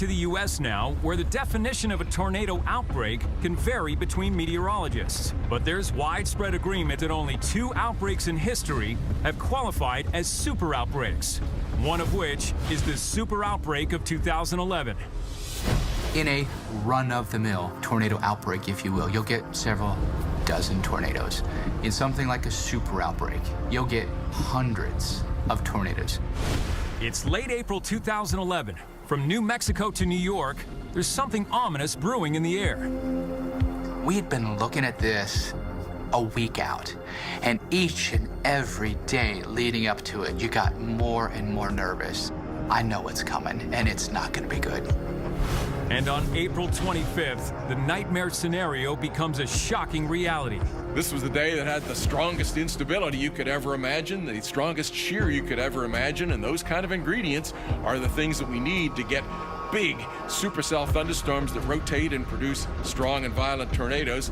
to the U.S. now, where the definition of a tornado outbreak can vary between meteorologists. But there's widespread agreement that only 2 outbreaks in history have qualified as super outbreaks, one of which is the super outbreak of 2011. In a run-of-the-mill tornado outbreak, if you will, you'll get several dozen tornadoes. In something like a super outbreak, you'll get hundreds of tornadoes. It's late April 2011. From New Mexico to New York, there's something ominous brewing in the air. We had been looking at this a week out, and each and every day leading up to it, you got more and more nervous. I know it's coming, and it's not going to be good. And on April 25th, the nightmare scenario becomes a shocking reality. This was the day that had the strongest instability you could ever imagine, the strongest shear you could ever imagine, and those kind of ingredients are the things that we need to get big supercell thunderstorms that rotate and produce strong and violent tornadoes.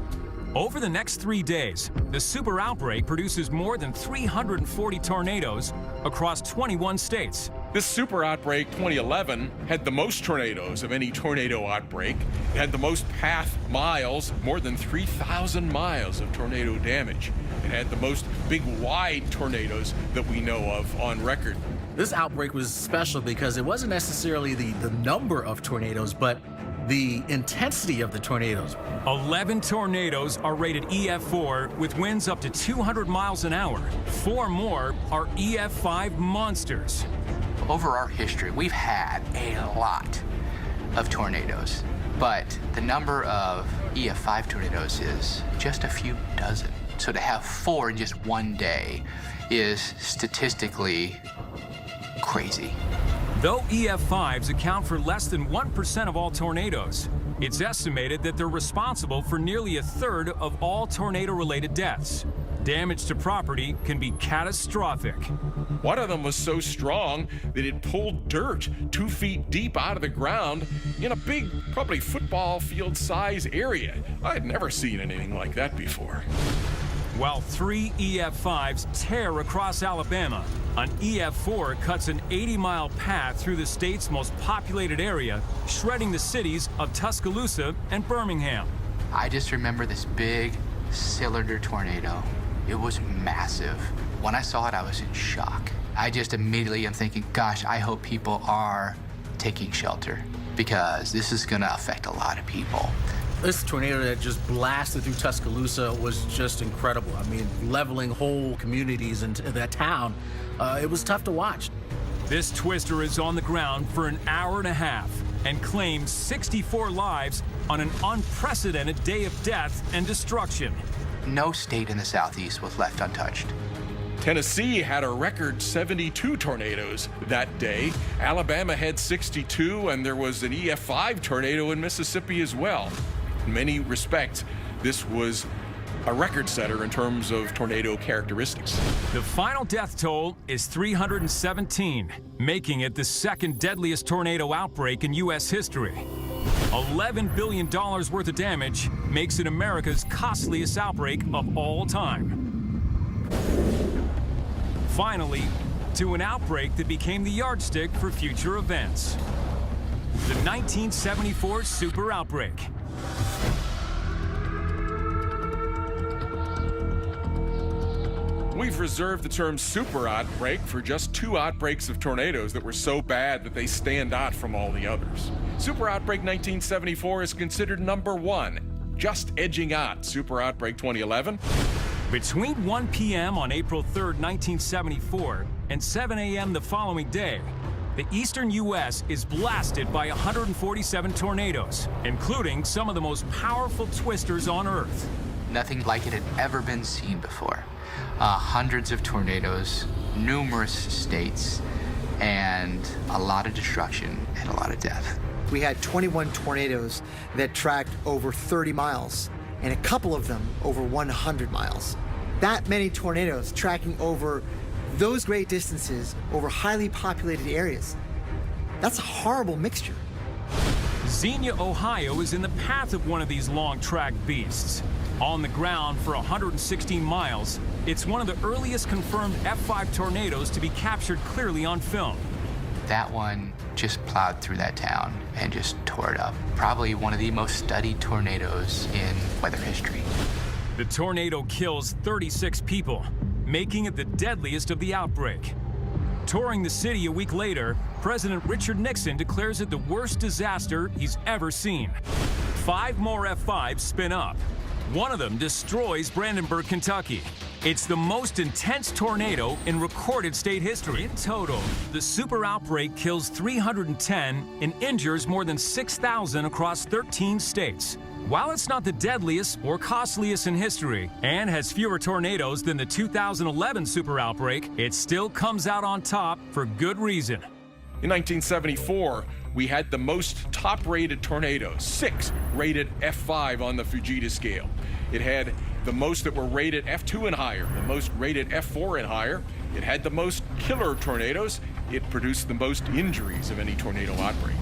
Over the next 3 days, the super outbreak produces more than 340 tornadoes across 21 states. This super outbreak 2011 had the most tornadoes of any tornado outbreak. It had the most path miles, more than 3,000 miles of tornado damage. It had the most big wide tornadoes that we know of on record. This outbreak was special because it wasn't necessarily the number of tornadoes, but the intensity of the tornadoes. 11 tornadoes are rated EF4 with winds up to 200 miles an hour. 4 more are EF5 monsters. Over our history, we've had a lot of tornadoes, but the number of EF5 tornadoes is just a few dozen. So to have 4 in just one day is statistically crazy. Though EF5s account for less than 1% of all tornadoes, it's estimated that they're responsible for nearly a third of all tornado-related deaths. Damage to property can be catastrophic. One of them was so strong that it pulled dirt 2 feet deep out of the ground in a big, probably football field size area. I had never seen anything like that before. While 3 EF5s tear across Alabama, an EF4 cuts an 80-mile path through the state's most populated area, shredding the cities of Tuscaloosa and Birmingham. I just remember this big cylinder tornado. It was massive. When I saw it, I was in shock. I just immediately am thinking, gosh, I hope people are taking shelter because this is gonna affect a lot of people. This tornado that just blasted through Tuscaloosa was just incredible. I mean, leveling whole communities into that town. It was tough to watch. This twister is on the ground for an hour and a half and claims 64 lives on an unprecedented day of death and destruction. No state in the Southeast was left untouched. Tennessee had a record 72 tornadoes that day. Alabama had 62, and there was an EF5 tornado in Mississippi as well. In many respects, this was a record setter in terms of tornado characteristics. The final death toll is 317, making it the second deadliest tornado outbreak in U.S. history. $11 billion worth of damage makes it America's costliest outbreak of all time. Finally, to an outbreak that became the yardstick for future events. The 1974 super outbreak. We've reserved the term super outbreak for just 2 outbreaks of tornadoes that were so bad that they stand out from all the others. Super outbreak 1974 is considered number 1, just edging out super outbreak 2011. Between 1 p.m. on April 3rd, 1974, and 7 a.m. the following day, the eastern U.S. is blasted by 147 tornadoes, including some of the most powerful twisters on Earth. Nothing like it had ever been seen before. Hundreds of tornadoes, numerous states, and a lot of destruction and a lot of death. We had 21 tornadoes that tracked over 30 miles, and a couple of them over 100 miles. That many tornadoes tracking over those great distances over highly populated areas. That's a horrible mixture. Xenia, Ohio is in the path of one of these long-track beasts. On the ground for 116 miles, it's one of the earliest confirmed F5 tornadoes to be captured clearly on film. that one just plowed through that town and just tore it up. Probably one of the most studied tornadoes in weather history. The tornado kills 36 people, making it the deadliest of the outbreak. Touring the city a week later, President Richard Nixon declares it the worst disaster he's ever seen. 5 more F5s spin up. One of them destroys Brandenburg, Kentucky. It's the most intense tornado in recorded state history. In total, the super outbreak kills 310 and injures more than 6,000 across 13 states. While it's not the deadliest or costliest in history and has fewer tornadoes than the 2011 super outbreak, it still comes out on top for good reason. In 1974, we had the most top-rated tornadoes, 6 rated F5 on the Fujita scale. It had the most that were rated F2 and higher, the most rated F4 and higher. It had the most killer tornadoes. It produced the most injuries of any tornado outbreak.